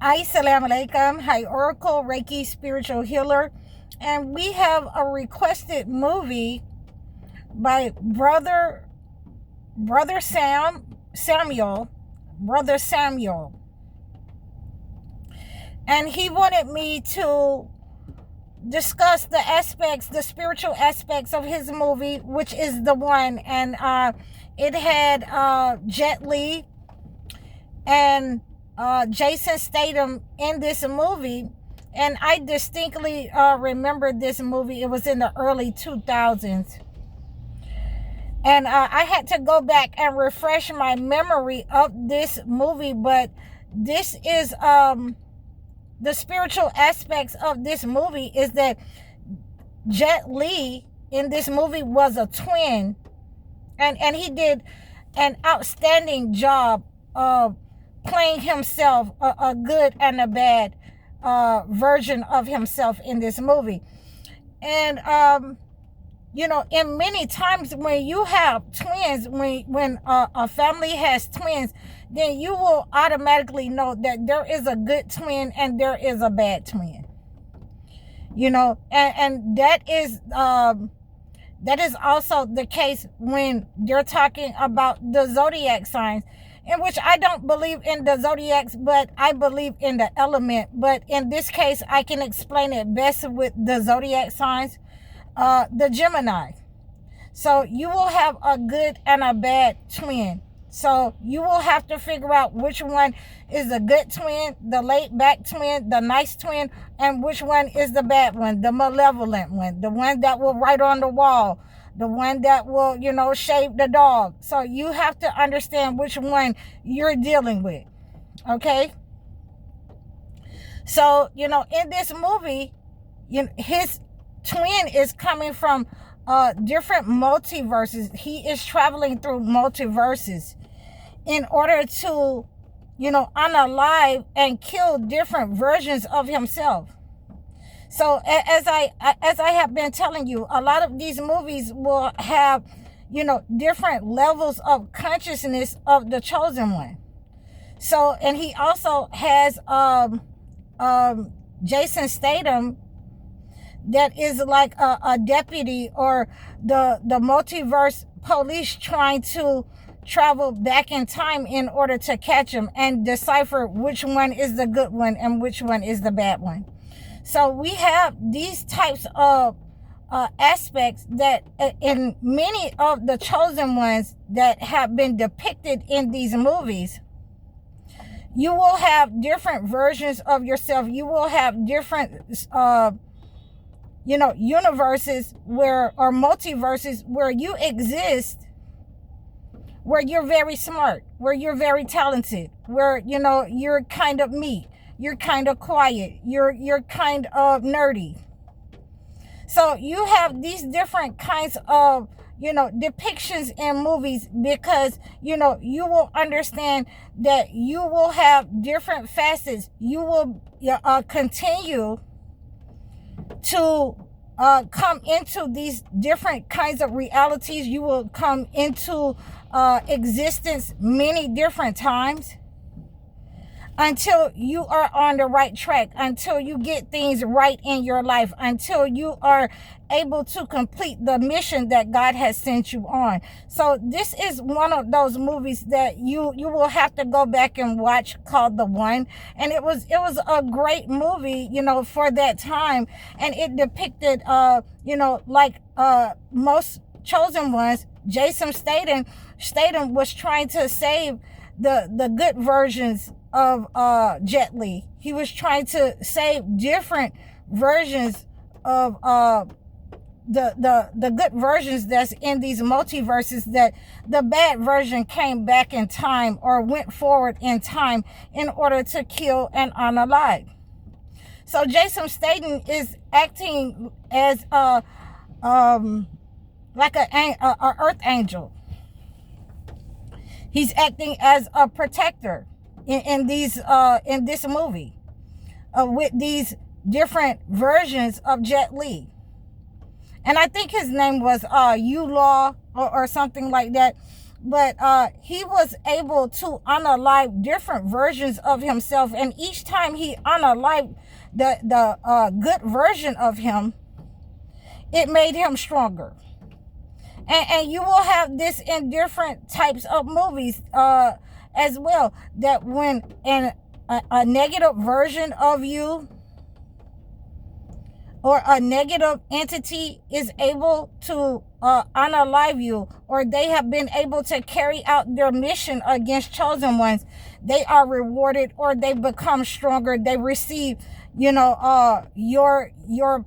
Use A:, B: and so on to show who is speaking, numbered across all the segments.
A: Assalamu alaikum. Hi, Oracle, Reiki, spiritual healer. And we have a requested movie by Brother Samuel. And he wanted me to discuss the spiritual aspects of his movie, which is The One. And it had Jet Li and Jason Statham in this movie, and I distinctly remember this movie. It was in the early 2000s, and I had to go back and refresh my memory of this movie. But this is the spiritual aspects of this movie is that Jet Li in this movie was a twin, and he did an outstanding job of playing himself, a good and a bad version of himself in this movie. And in many times when you have twins, when a family has twins, then you will automatically know that there is a good twin and there is a bad twin. And that is also the case when they're talking about the zodiac signs, in which I don't believe in the zodiacs, but I believe in the element. But in this case, I can explain it best with the zodiac signs, the Gemini. So you will have a good and a bad twin. So you will have to figure out which one is the good twin, the laid back twin, the nice twin, and which one is the bad one, the malevolent one, the one that will write on the wall, the one that will, shave the dog. So you have to understand which one you're dealing with. Okay? So, in this movie, his twin is coming from different multiverses. He is traveling through multiverses in order to, unalive and kill different versions of himself. So as I have been telling you, a lot of these movies will have, different levels of consciousness of the chosen one. So, and he also has Jason Statham, that is like a deputy or the multiverse police trying to travel back in time in order to catch him and decipher which one is the good one and which one is the bad one. So we have these types of aspects that in many of the chosen ones that have been depicted in these movies, you will have different versions of yourself. You will have different, universes or multiverses where you exist, where you're very smart, where you're very talented, where, you're kind of me. You're kind of quiet. You're kind of nerdy. So you have these different kinds of, depictions in movies because, you will understand that you will have different facets. You will continue to come into these different kinds of realities. You will come into existence many different times, until you are on the right track, until you get things right in your life, until you are able to complete the mission that God has sent you on. So this is one of those movies that you will have to go back and watch, called The One. And it was a great movie, for that time. And it depicted, like most chosen ones, Jason Statham was trying to save the good versions of Jet Li. He was trying to save different versions of the good versions that's in these multiverses, that the bad version came back in time or went forward in time in order to kill and unalive. So Jason Statham is acting as like a earth angel. He's acting as a protector in this movie, with these different versions of Jet Li. And I think his name was Law or something like that. he was able to unalive different versions of himself, and each time he unalived the good version of him, it made him stronger. And you will have this in different types of movies as well, that when a negative version of you or a negative entity is able to unalive you, or they have been able to carry out their mission against chosen ones, they are rewarded, or they become stronger. They receive, your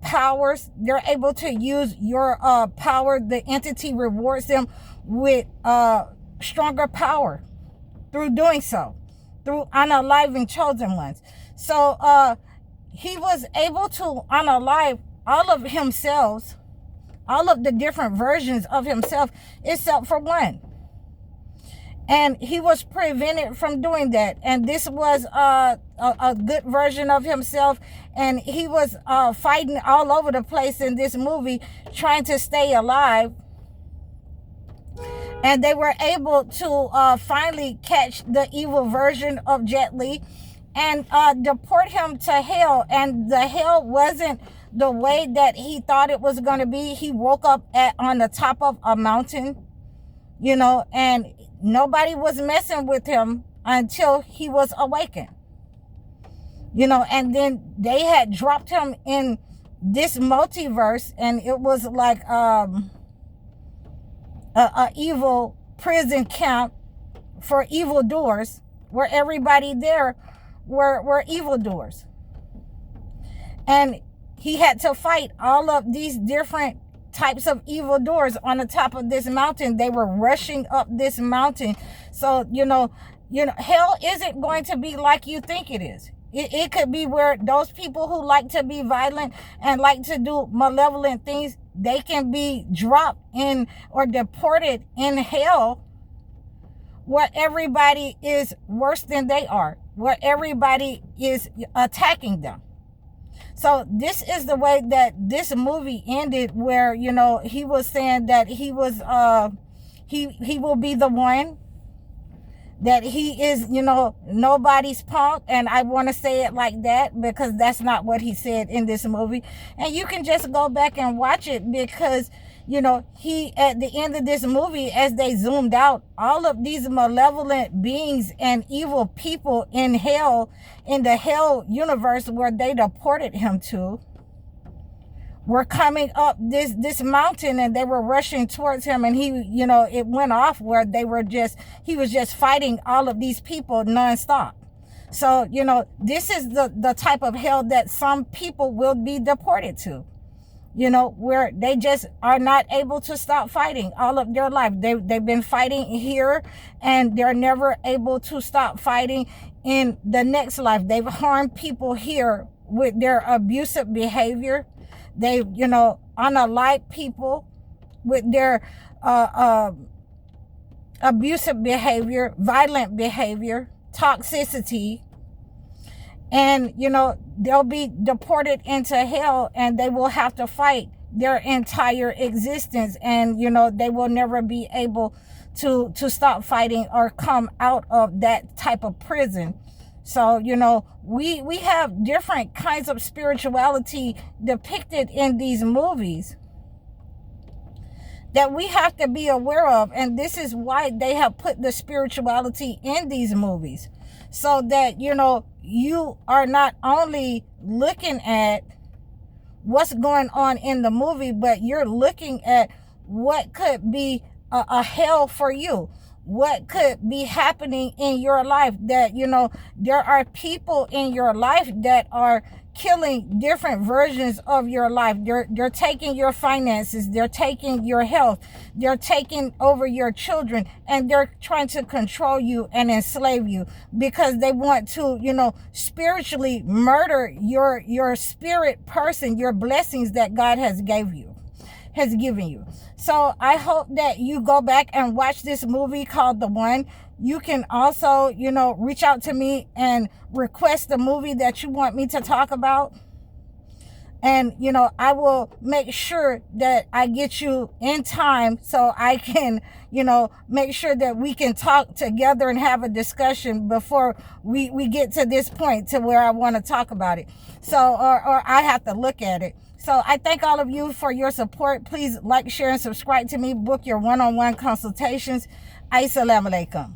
A: powers. They're able to use your power. The entity rewards them with stronger power through doing so, through unaliving chosen ones. So he was able to unalive all of himself, all of the different versions of himself, except for one. And he was prevented from doing that. And this was a good version of himself. And he was fighting all over the place in this movie, trying to stay alive. And they were able to finally catch the evil version of Jet Li and deport him to hell. And the hell wasn't the way that he thought it was going to be. He woke up on the top of a mountain, and nobody was messing with him until he was awakened. And then they had dropped him in this multiverse, and it was like a evil prison camp for evildoers, where everybody there were evildoers. And he had to fight all of these different types of evildoers on the top of this mountain. They were rushing up this mountain. So, hell isn't going to be like you think it is. It could be where those people who like to be violent and like to do malevolent things, they can be dropped in or deported in hell, where everybody is worse than they are, where everybody is attacking them. So this is the way that this movie ended, where, he was saying that he was, he will be the one, that he is, nobody's punk. And I want to say it like that because that's not what he said in this movie. And you can just go back and watch it, because, he, at the end of this movie, as they zoomed out, all of these malevolent beings and evil people in hell, in the hell universe where they deported him to, were coming up this mountain, and they were rushing towards him. And he, it went off where he was just fighting all of these people nonstop. So, this is the type of hell that some people will be deported to, where they just are not able to stop fighting all of their life. They've been fighting here, and they're never able to stop fighting in the next life. They've harmed people here with their abusive behavior. They, unalive people with their abusive behavior, violent behavior, toxicity. And, they'll be deported into hell, and they will have to fight their entire existence. And, they will never be able to stop fighting or come out of that type of prison. So, we have different kinds of spirituality depicted in these movies that we have to be aware of. And this is why they have put the spirituality in these movies, so that, you are not only looking at what's going on in the movie, but you're looking at what could be a hell for you. What could be happening in your life, that, there are people in your life that are killing different versions of your life. They're taking your finances. They're taking your health. They're taking over your children, and they're trying to control you and enslave you, because they want to, spiritually murder your spirit person, your blessings that God has given you. So I hope that you go back and watch this movie called The One. You can also, reach out to me and request the movie that you want me to talk about. And, you know, I will make sure that I get you in time so I can, you know, make sure that we can talk together and have a discussion before we get to this point to where I want to talk about it. So, or I have to look at it. So I thank all of you for your support. Please like, share, and subscribe to me. Book your one-on-one consultations. Assalamu alaikum.